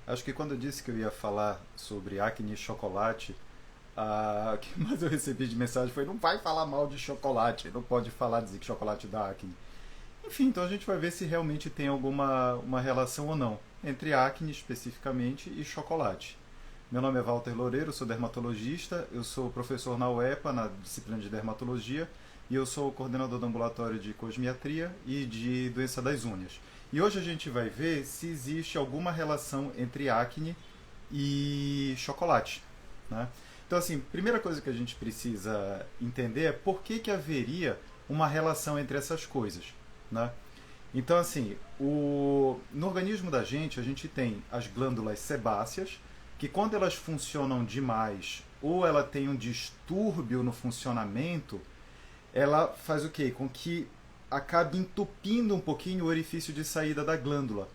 Acho que quando eu disse que eu ia falar sobre acne e chocolate, o que mais eu recebi de mensagem foi: não vai falar mal de chocolate, não pode falar, dizer que chocolate dá acne. Enfim, então a gente vai ver se realmente tem alguma uma relação ou não entre acne especificamente e chocolate. Meu nome é Walter Loureiro, sou dermatologista, eu sou professor na UEPA, na disciplina de dermatologia, e eu sou coordenador do ambulatório de cosmiatria e de doença das unhas. E hoje a gente vai ver se existe alguma relação entre acne e chocolate, né? Então, assim, primeira coisa que a gente precisa entender é por que haveria uma relação entre essas coisas, né? Então, assim, no organismo da gente, a gente tem as glândulas sebáceas, que quando elas funcionam demais ou ela tem um distúrbio no funcionamento, ela faz o quê? Com que acabe entupindo um pouquinho o orifício de saída da glândula.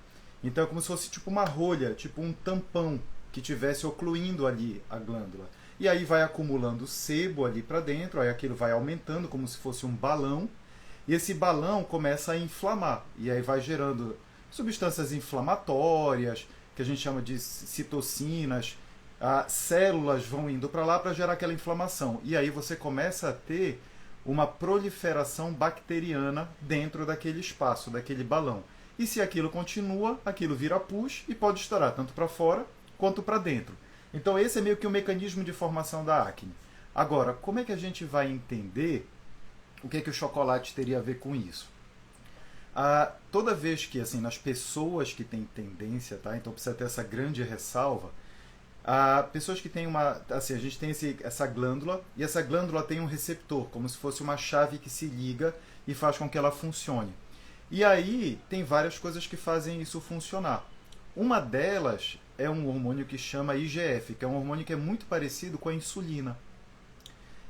Então é como se fosse tipo uma rolha, tipo um tampão que tivesse ocluindo ali a glândula. E aí vai acumulando sebo ali para dentro, aí aquilo vai aumentando como se fosse um balão, e esse balão começa a inflamar, e aí vai gerando substâncias inflamatórias, que a gente chama de citocinas, células vão indo para lá para gerar aquela inflamação. E aí você começa a ter uma proliferação bacteriana dentro daquele espaço, daquele balão. E se aquilo continua, aquilo vira pus e pode estourar tanto para fora quanto para dentro. Então esse é meio que o mecanismo de formação da acne. Agora, como é que a gente vai entender o que é que o chocolate teria a ver com isso? Toda vez que, assim, nas pessoas que têm tendência, tá? Então precisa ter essa grande ressalva. Pessoas que têm uma, assim, a gente tem essa glândula, e essa glândula tem um receptor, como se fosse uma chave que se liga e faz com que ela funcione. E aí tem várias coisas que fazem isso funcionar. Uma delas é um hormônio que chama IGF, que é um hormônio que é muito parecido com a insulina.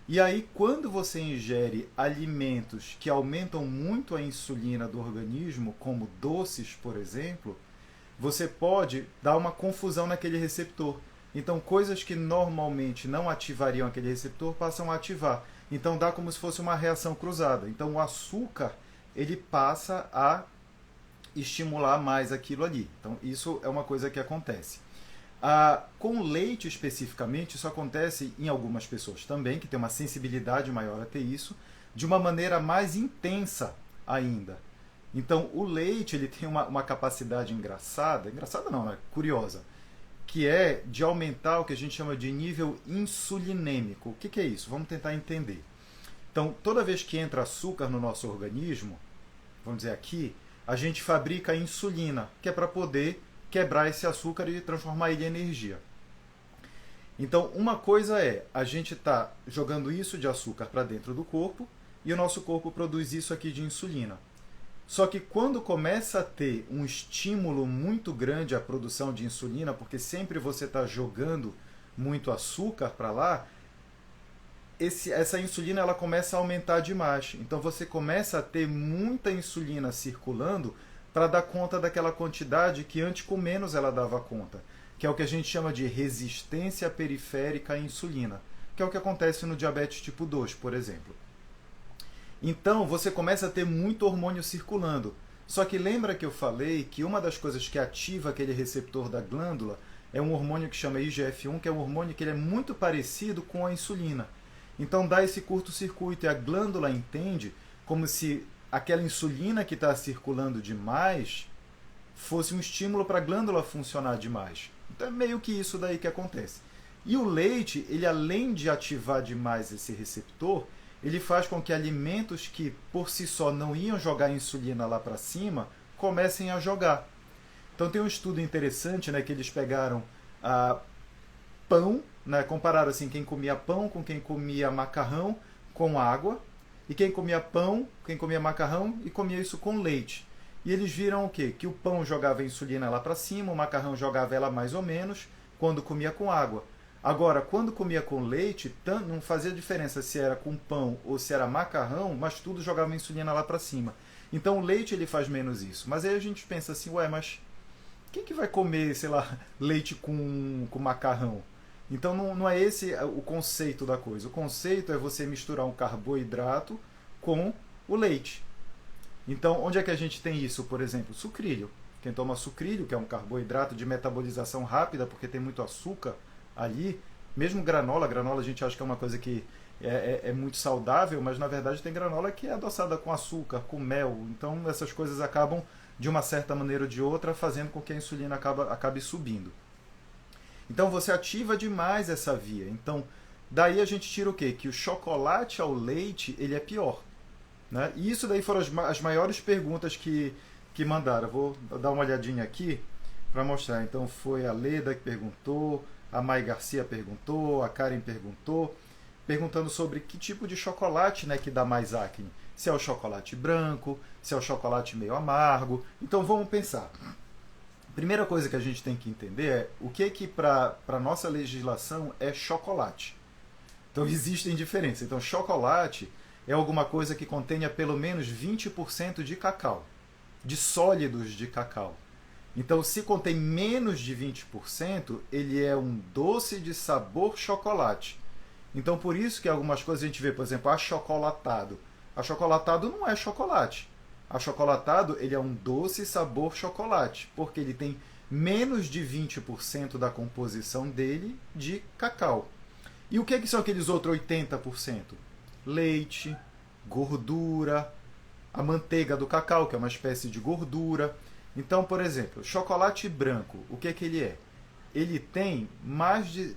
E aí, quando você ingere alimentos que aumentam muito a insulina do organismo, como doces, por exemplo, você pode dar uma confusão naquele receptor. Então, coisas que normalmente não ativariam aquele receptor passam a ativar. Então, dá como se fosse uma reação cruzada. Então, o açúcar ele passa a estimular mais aquilo ali. Então, isso é uma coisa que acontece. Com leite especificamente, isso acontece em algumas pessoas também, que tem uma sensibilidade maior a ter isso, de uma maneira mais intensa ainda. Então, o leite ele tem uma capacidade engraçada não, né? Curiosa, que é de aumentar o que a gente chama de nível insulinêmico. O que é isso? Vamos tentar entender. Então, toda vez que entra açúcar no nosso organismo, vamos dizer aqui, a gente fabrica insulina, que é para poder quebrar esse açúcar e transformar ele em energia. Então, uma coisa é, a gente está jogando isso de açúcar para dentro do corpo e o nosso corpo produz isso aqui de insulina. Só que quando começa a ter um estímulo muito grande à produção de insulina, porque sempre você está jogando muito açúcar para lá, essa insulina ela começa a aumentar demais. Então você começa a ter muita insulina circulando para dar conta daquela quantidade que antes com menos ela dava conta, que é o que a gente chama de resistência periférica à insulina, que é o que acontece no diabetes tipo 2, por exemplo. Então você começa a ter muito hormônio circulando. Só que lembra que eu falei que uma das coisas que ativa aquele receptor da glândula é um hormônio que chama IGF-1, que é um hormônio que ele é muito parecido com a insulina. Então dá esse curto-circuito e a glândula entende como se aquela insulina que está circulando demais fosse um estímulo para a glândula funcionar demais. Então é meio que isso daí que acontece. E o leite, ele além de ativar demais esse receptor, ele faz com que alimentos que por si só não iam jogar insulina lá para cima, comecem a jogar. Então tem um estudo interessante, né, que eles pegaram pão, né, compararam assim, quem comia pão com quem comia macarrão com água, e quem comia pão, quem comia macarrão e comia isso com leite. E eles viram o quê? Que o pão jogava a insulina lá para cima, o macarrão jogava ela mais ou menos, quando comia com água. Agora, quando comia com leite, não fazia diferença se era com pão ou se era macarrão, mas tudo jogava a insulina lá para cima. Então o leite ele faz menos isso. Mas aí a gente pensa assim, ué, mas quem que vai comer, sei lá, leite com macarrão? Então não é esse o conceito da coisa. O conceito é você misturar um carboidrato com o leite. Então, onde é que a gente tem isso, por exemplo? Sucrilho. quem toma sucrilho, que é um carboidrato de metabolização rápida, porque tem muito açúcar ali, mesmo granola, granola a gente acha que é uma coisa que é muito saudável, mas na verdade tem granola que é adoçada com açúcar, com mel, então essas coisas acabam, de uma certa maneira ou de outra, fazendo com que a insulina acabe subindo. Então você ativa demais essa via. Então, daí a gente tira o quê? Que o chocolate ao leite, ele é pior. Né? E isso daí foram as maiores perguntas que mandaram. Eu vou dar uma olhadinha aqui para mostrar. Então foi a Leda que perguntou, a Mai Garcia perguntou, a Karen perguntou, perguntando sobre que tipo de chocolate, né, que dá mais acne. Se é o chocolate branco, se é o chocolate meio amargo. Então vamos pensar. Primeira coisa que a gente tem que entender é o que para a nossa legislação é chocolate. Então existem diferenças. Então chocolate é alguma coisa que contenha pelo menos 20% de cacau, de sólidos de cacau. Então se contém menos de 20%, ele é um doce de sabor chocolate. Então por isso que algumas coisas a gente vê, por exemplo, achocolatado. Achocolatado não é chocolate. Achocolatado, ele é um doce sabor chocolate, porque ele tem menos de 20% da composição dele de cacau. E o que são aqueles outros 80%? Leite, gordura, a manteiga do cacau, que é uma espécie de gordura. Então, por exemplo, chocolate branco, o que ele é? Ele tem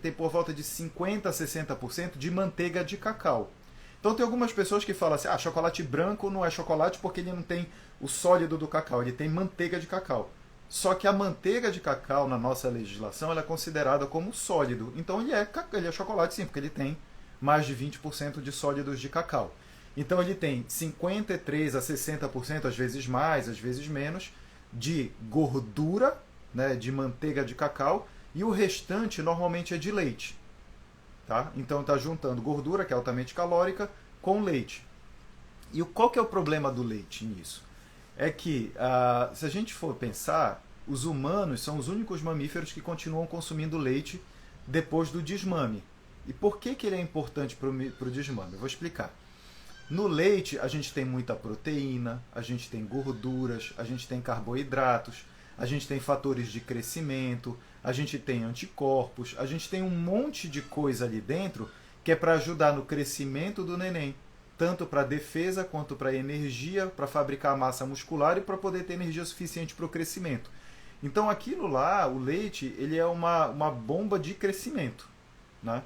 tem por volta de 50% a 60% de manteiga de cacau. Então tem algumas pessoas que falam assim, chocolate branco não é chocolate porque ele não tem o sólido do cacau, ele tem manteiga de cacau. Só que a manteiga de cacau, na nossa legislação, ela é considerada como sólido. Então ele é chocolate sim, porque ele tem mais de 20% de sólidos de cacau. Então ele tem 53% a 60%, às vezes mais, às vezes menos, de gordura, né, de manteiga de cacau, e o restante normalmente é de leite. Tá? Então está juntando gordura, que é altamente calórica, com leite. E qual que é o problema do leite nisso? É que, se a gente for pensar, os humanos são os únicos mamíferos que continuam consumindo leite depois do desmame. E por que ele é importante para o desmame? Eu vou explicar. No leite a gente tem muita proteína, a gente tem gorduras, a gente tem carboidratos, a gente tem fatores de crescimento, a gente tem anticorpos, a gente tem um monte de coisa ali dentro que é para ajudar no crescimento do neném, tanto para defesa quanto para energia, para fabricar massa muscular e para poder ter energia suficiente para o crescimento. Então aquilo lá, o leite, ele é uma bomba de crescimento, né?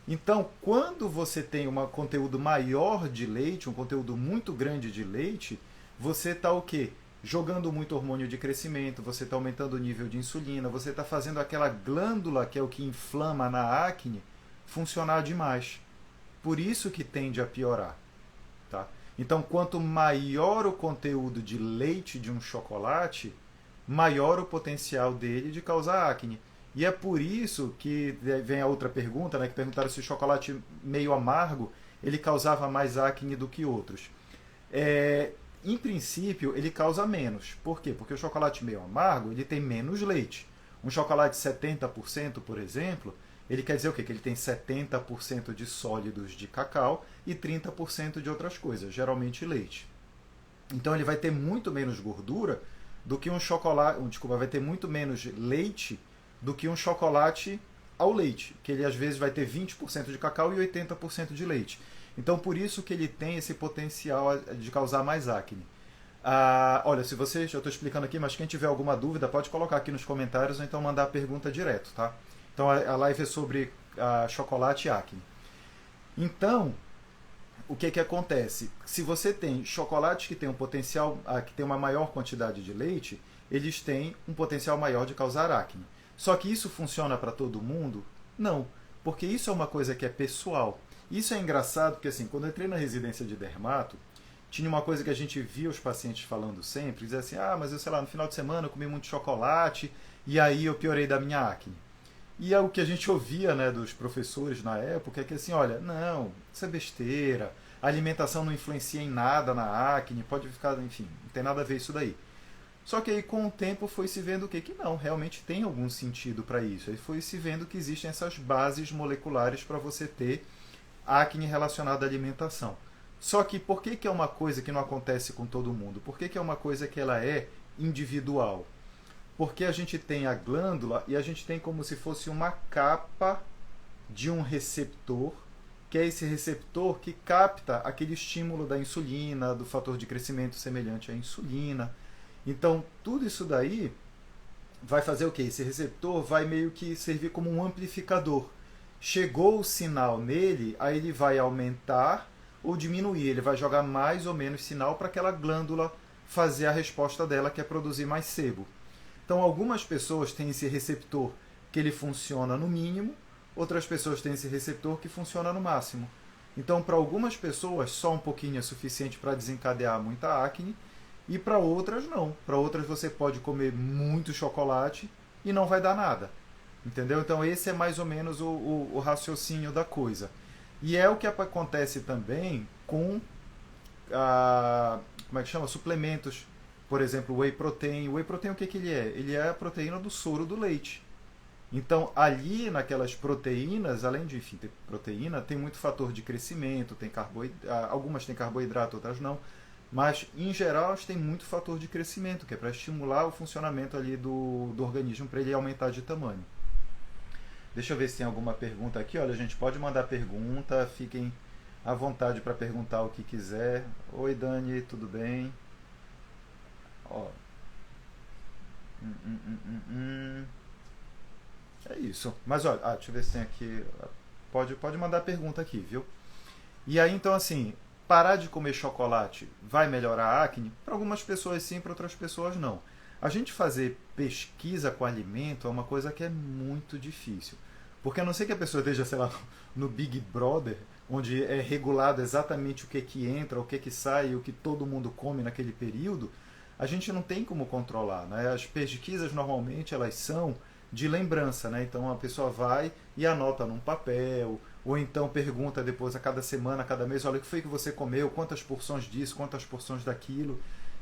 Então, quando você tem um conteúdo maior de leite, um conteúdo muito grande de leite, você está o quê? Jogando muito hormônio de crescimento, você está aumentando o nível de insulina, você está fazendo aquela glândula, que é o que inflama na acne, funcionar demais. Por isso que tende a piorar. Tá? Então, quanto maior o conteúdo de leite de um chocolate, maior o potencial dele de causar acne. E é por isso que vem a outra pergunta, né, que perguntaram se o chocolate meio amargo ele causava mais acne do que outros. Em princípio, ele causa menos. Por quê? Porque o chocolate meio amargo ele tem menos leite. Um chocolate 70%, por exemplo, ele quer dizer o quê? Que ele tem 70% de sólidos de cacau e 30% de outras coisas, geralmente leite. Então ele vai ter muito menos gordura do que um chocolate, vai ter muito menos leite do que um chocolate ao leite, que ele às vezes vai ter 20% de cacau e 80% de leite. Então por isso que ele tem esse potencial de causar mais acne. Olha, se vocês, eu estou explicando aqui, mas quem tiver alguma dúvida pode colocar aqui nos comentários ou então mandar a pergunta direto, tá? Então a live é sobre chocolate e acne. Então, o que acontece? Se você tem chocolates que tem um potencial, que tem uma maior quantidade de leite, eles têm um potencial maior de causar acne. Só que isso funciona para todo mundo? Não, porque isso é uma coisa que é pessoal. Isso é engraçado porque assim, quando eu entrei na residência de dermato, tinha uma coisa que a gente via os pacientes falando sempre, dizia assim, mas eu sei lá, no final de semana eu comi muito chocolate e aí eu piorei da minha acne. E o que a gente ouvia, né, dos professores na época é que assim, olha, não, isso é besteira, a alimentação não influencia em nada na acne, pode ficar, enfim, não tem nada a ver isso daí. Só que aí com o tempo foi se vendo que não, realmente tem algum sentido para isso. Aí foi se vendo que existem essas bases moleculares para você ter acne relacionada à alimentação. Só que por que é uma coisa que não acontece com todo mundo? Por que é uma coisa que ela é individual? Porque a gente tem a glândula e a gente tem como se fosse uma capa de um receptor, que é esse receptor que capta aquele estímulo da insulina, do fator de crescimento semelhante à insulina. Então, tudo isso daí vai fazer o quê? Esse receptor vai meio que servir como um amplificador. Chegou o sinal nele, aí ele vai aumentar ou diminuir, ele vai jogar mais ou menos sinal para aquela glândula fazer a resposta dela, que é produzir mais sebo. Então, algumas pessoas têm esse receptor que ele funciona no mínimo, outras pessoas têm esse receptor que funciona no máximo. Então, para algumas pessoas, só um pouquinho é suficiente para desencadear muita acne, e para outras, não. Para outras, você pode comer muito chocolate e não vai dar nada. Entendeu? Então, esse é mais ou menos o raciocínio da coisa. E é o que acontece também com como é que chama? Suplementos. Por exemplo, whey protein. O whey protein, o que, que ele é? Ele é a proteína do soro do leite. Então, ali naquelas proteínas, além de enfim, ter proteína, tem muito fator de crescimento, tem algumas têm carboidrato, outras não. Mas, em geral, elas têm muito fator de crescimento, que é para estimular o funcionamento ali do organismo, para ele aumentar de tamanho. Deixa eu ver se tem alguma pergunta aqui. Olha, a gente pode mandar pergunta, fiquem à vontade para perguntar o que quiser. Oi, Dani, tudo bem? Ó. Hum, hum, hum, hum. É isso. Mas olha, deixa eu ver se tem aqui. Pode mandar pergunta aqui, viu? E aí, então, assim, parar de comer chocolate vai melhorar a acne? Para algumas pessoas sim, para outras pessoas não. A gente fazer pesquisa com alimento é uma coisa que é muito difícil. Porque a não ser que a pessoa esteja, sei lá, no Big Brother, onde é regulado exatamente o que entra, o que sai, o que todo mundo come naquele período, a gente não tem como controlar, né? As pesquisas normalmente elas são de lembrança, né? Então a pessoa vai e anota num papel, ou então pergunta depois a cada semana, a cada mês, olha, o que foi que você comeu, quantas porções disso, quantas porções daquilo.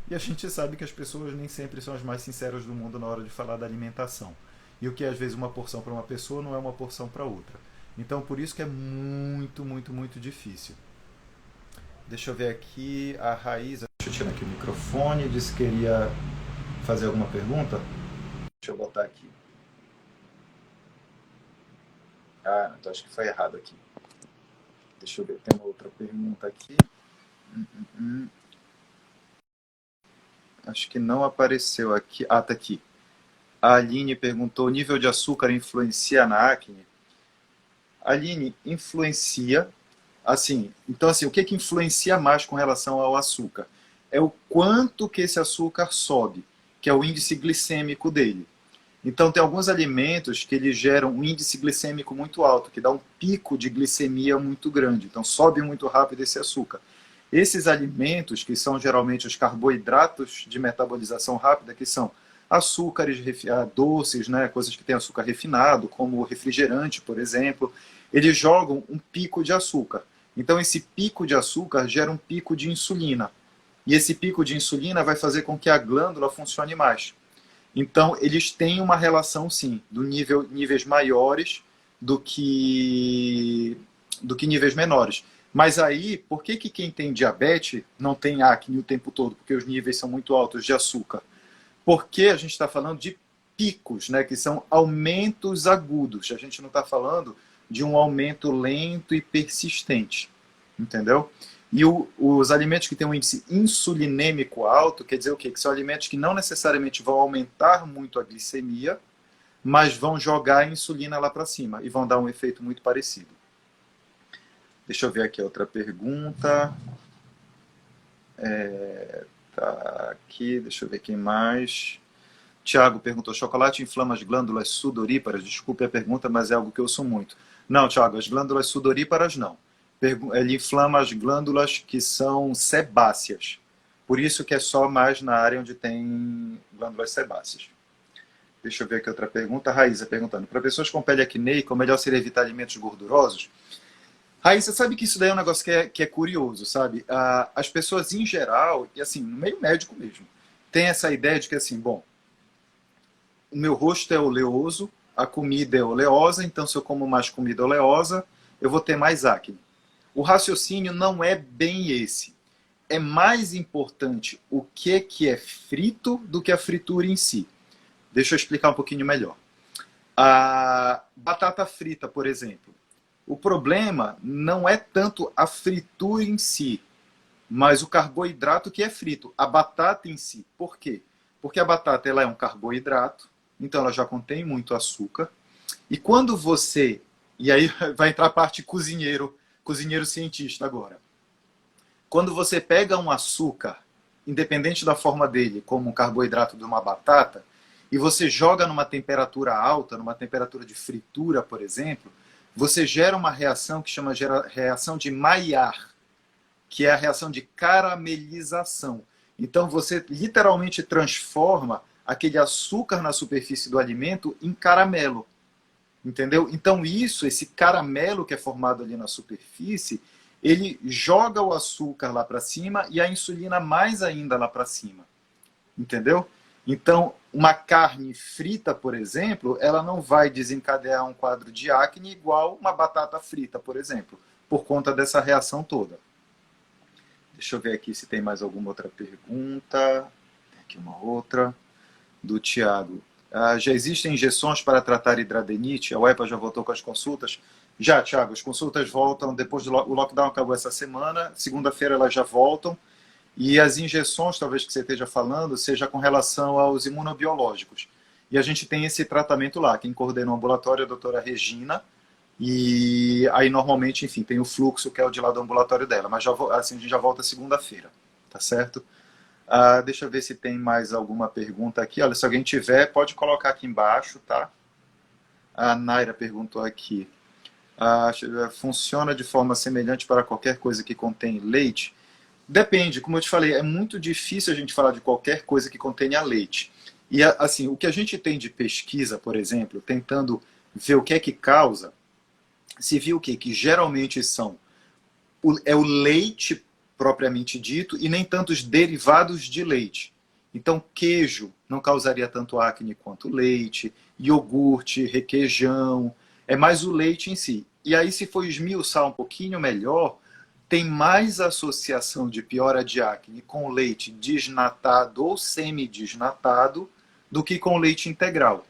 E a gente sabe que as pessoas nem sempre são as mais sinceras do mundo na hora de falar da alimentação. E o que é às vezes uma porção para uma pessoa não é uma porção para outra. Então por isso que é muito, muito, muito difícil. Deixa eu ver aqui, a Raíza, deixa eu tirar aqui o microfone, disse que queria fazer alguma pergunta. Deixa eu botar aqui. Então acho que foi errado aqui. Deixa eu ver, tem uma outra pergunta aqui. Acho que não apareceu aqui. Tá aqui. A Aline perguntou: nível de açúcar influencia na acne? Aline, influencia. Assim, então, assim, o que, que influencia mais com relação ao açúcar? É o quanto que esse açúcar sobe, que é o índice glicêmico dele. Então, tem alguns alimentos que eles geram um índice glicêmico muito alto, que dá um pico de glicemia muito grande. Então, sobe muito rápido esse açúcar. Esses alimentos, que são geralmente os carboidratos de metabolização rápida, que são açúcares doces, né, coisas que têm açúcar refinado, como refrigerante, por exemplo, eles jogam um pico de açúcar. Então, esse pico de açúcar gera um pico de insulina. E esse pico de insulina vai fazer com que a glândula funcione mais. Então, eles têm uma relação, sim, níveis maiores do que níveis menores. Mas aí, por que quem tem diabetes não tem acne o tempo todo? Porque os níveis são muito altos de açúcar. Porque a gente está falando de picos, né, que são aumentos agudos. A gente não está falando de um aumento lento e persistente. Entendeu? E os alimentos que têm um índice insulinêmico alto, quer dizer o quê? Que são alimentos que não necessariamente vão aumentar muito a glicemia, mas vão jogar a insulina lá para cima e vão dar um efeito muito parecido. Deixa eu ver aqui outra pergunta. Tá aqui, deixa eu ver quem mais. Tiago perguntou: chocolate inflama as glândulas sudoríparas? Desculpe a pergunta, mas é algo que eu ouço muito. Não, Tiago, as glândulas sudoríparas não. Ele inflama as glândulas que são sebáceas. Por isso que é só mais na área onde tem glândulas sebáceas. Deixa eu ver aqui outra pergunta. A Raíza perguntando: para pessoas com pele acneica, o melhor seria evitar alimentos gordurosos? Raíssa, sabe que isso daí é um negócio que é curioso, sabe? As pessoas em geral, e assim, no meio médico mesmo, tem essa ideia de que assim, bom, o meu rosto é oleoso, a comida é oleosa, então se eu como mais comida oleosa, eu vou ter mais acne. O raciocínio não é bem esse. É mais importante o que é frito do que a fritura em si. Deixa eu explicar um pouquinho melhor. A batata frita, por exemplo. O problema não é tanto a fritura em si, mas o carboidrato que é frito, a batata em si. Por quê? Porque a batata ela é um carboidrato, então ela já contém muito açúcar. E quando você... E aí vai entrar a parte cozinheiro, cozinheiro cientista agora. Quando você pega um açúcar, independente da forma dele, como um carboidrato de uma batata, e você joga numa temperatura alta, numa temperatura de fritura, por exemplo, você gera uma reação que chama reação de Maillard, que é a reação de caramelização. Então você literalmente transforma aquele açúcar na superfície do alimento em caramelo. Entendeu? Então isso, esse caramelo que é formado ali na superfície, ele joga o açúcar lá para cima e a insulina mais ainda lá para cima. Entendeu? Então, uma carne frita, por exemplo, ela não vai desencadear um quadro de acne igual uma batata frita, por exemplo, por conta dessa reação toda. Deixa eu ver aqui se tem mais alguma outra pergunta. Tem aqui uma outra, do Tiago. Já existem injeções para tratar hidradenite? A UEPA já voltou com as consultas? Já, Tiago, as consultas voltam, depois do o lockdown acabou essa semana, segunda-feira elas já voltam, e as injeções, talvez que você esteja falando, seja com relação aos imunobiológicos. E a gente tem esse tratamento lá, quem coordena o ambulatório é a doutora Regina, e aí normalmente, enfim, tem o fluxo que é o de lá do ambulatório dela, mas já, assim, a gente já volta segunda-feira, tá certo? Deixa eu ver se tem mais alguma pergunta aqui. Olha, se alguém tiver, pode colocar aqui embaixo, tá? A Naira perguntou aqui. Funciona de forma semelhante para qualquer coisa que contém leite? Depende, como eu te falei, é muito difícil a gente falar de qualquer coisa que contenha leite. E assim, o que a gente tem de pesquisa, por exemplo, tentando ver o que é que causa, se viu o quê? Que geralmente é o leite propriamente dito e nem tantos derivados de leite. Então, queijo não causaria tanto acne quanto leite, iogurte, requeijão, é mais o leite em si. E aí, se for esmiuçar um pouquinho melhor, tem mais associação de piora de acne com leite desnatado ou semidesnatado do que com leite integral.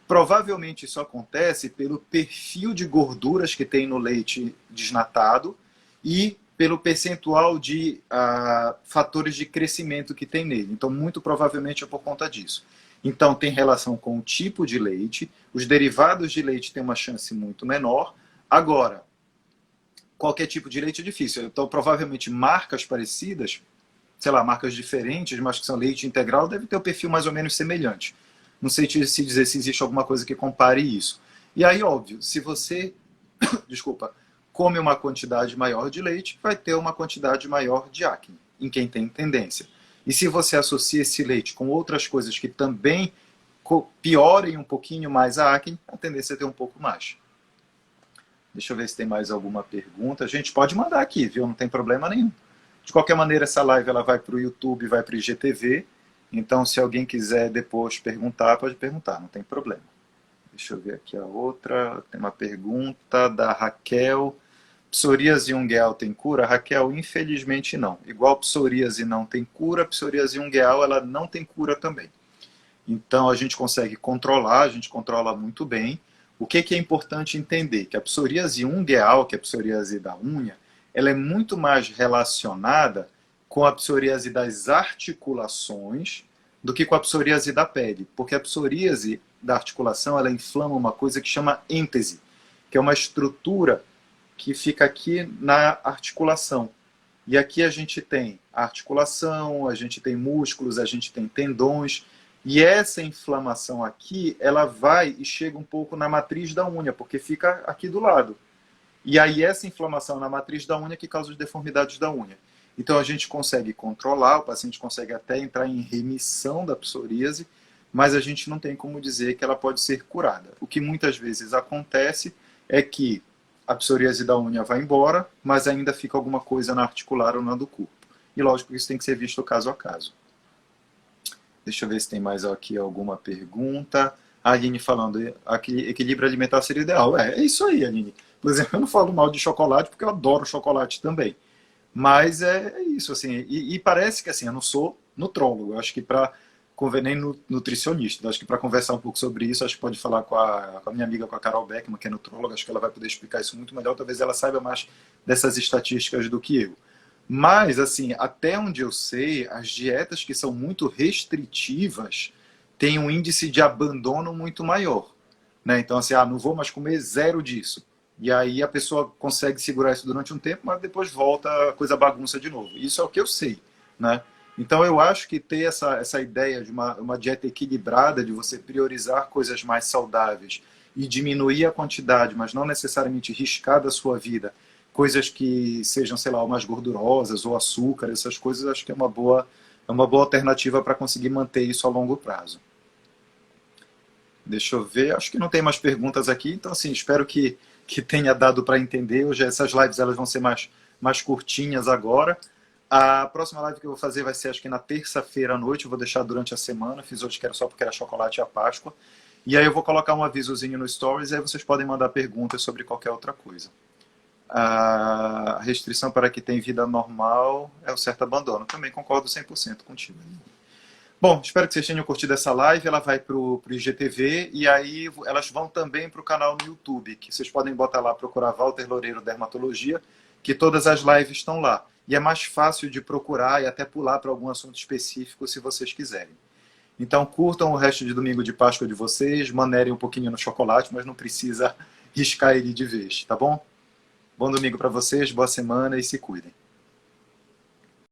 Provavelmente isso acontece pelo perfil de gorduras que tem no leite desnatado e pelo percentual de fatores de crescimento que tem nele. Então, muito provavelmente é por conta disso. Então, tem relação com o tipo de leite, os derivados de leite têm uma chance muito menor. Agora, qualquer tipo de leite é difícil. Então, provavelmente, marcas parecidas, sei lá, marcas diferentes, mas que são leite integral, deve ter um perfil mais ou menos semelhante. Não sei se dizer se existe alguma coisa que compare isso. E aí, óbvio, se você, desculpa, come uma quantidade maior de leite, vai ter uma quantidade maior de acne, em quem tem tendência. E se você associa esse leite com outras coisas que também piorem um pouquinho mais a acne, a tendência é ter um pouco mais. Deixa eu ver se tem mais alguma pergunta. A gente pode mandar aqui, viu? Não tem problema nenhum. De qualquer maneira, essa live ela vai para o YouTube, vai para o IGTV. Então, se alguém quiser depois perguntar, pode perguntar, não tem problema. Deixa eu ver aqui a outra. Tem uma pergunta da Raquel. Psoríase ungueal tem cura? Raquel, infelizmente não. Igual psoríase não tem cura, psoríase ungueal ela não tem cura também. Então a gente consegue controlar, a gente controla muito bem. O que é importante entender? Que a psoríase ungueal, que é a psoríase da unha, ela é muito mais relacionada com a psoríase das articulações do que com a psoríase da pele. Porque a psoríase da articulação, ela inflama uma coisa que chama êntese, que é uma estrutura que fica aqui na articulação. E aqui a gente tem a articulação, a gente tem músculos, a gente tem tendões. E essa inflamação aqui, ela vai e chega um pouco na matriz da unha, porque fica aqui do lado. E aí essa inflamação na matriz da unha que causa as deformidades da unha. Então a gente consegue controlar, o paciente consegue até entrar em remissão da psoríase, mas a gente não tem como dizer que ela pode ser curada. O que muitas vezes acontece é que a psoríase da unha vai embora, mas ainda fica alguma coisa na articular ou na do corpo. E lógico que isso tem que ser visto caso a caso. Deixa eu ver se tem mais aqui alguma pergunta. A Aline falando, equilíbrio alimentar seria ideal. É isso aí, Aline. Por exemplo, eu não falo mal de chocolate porque eu adoro chocolate também. Mas é isso, assim. E parece que assim, eu não sou nutrólogo. Eu acho que para nem nutricionista. Então, acho que para conversar um pouco sobre isso, acho que pode falar com a minha amiga, com a Carol Beckman, que é nutróloga, acho que ela vai poder explicar isso muito melhor, talvez ela saiba mais dessas estatísticas do que eu. Mas, assim, até onde eu sei, as dietas que são muito restritivas têm um índice de abandono muito maior. Né? Então, assim, não vou mais comer zero disso. E aí a pessoa consegue segurar isso durante um tempo, mas depois volta a coisa bagunça de novo. Isso é o que eu sei. Né? Então, eu acho que ter essa ideia de uma dieta equilibrada, de você priorizar coisas mais saudáveis e diminuir a quantidade, mas não necessariamente riscar da sua vida, coisas que sejam, sei lá, mais gordurosas ou açúcar, essas coisas, acho que é uma boa alternativa para conseguir manter isso a longo prazo. Deixa eu ver, acho que não tem mais perguntas aqui, então assim, espero que tenha dado para entender. Hoje essas lives elas vão ser mais curtinhas agora. A próxima live que eu vou fazer vai ser acho que na terça-feira à noite, eu vou deixar durante a semana, fiz hoje que era só porque era chocolate e a Páscoa. E aí eu vou colocar um avisozinho no Stories, e aí vocês podem mandar perguntas sobre qualquer outra coisa. A restrição para que tem vida normal é o certo abandono. Também concordo 100% contigo. Bom, espero que vocês tenham curtido essa live. Ela vai para o IGTV e aí elas vão também para o canal no YouTube, que vocês podem botar lá, procurar Walter Loureiro Dermatologia, que todas as lives estão lá. E é mais fácil de procurar e até pular para algum assunto específico se vocês quiserem. Então curtam o resto de domingo de Páscoa de vocês, manerem um pouquinho no chocolate, mas não precisa riscar ele de vez, tá bom? Bom domingo para vocês, boa semana e se cuidem.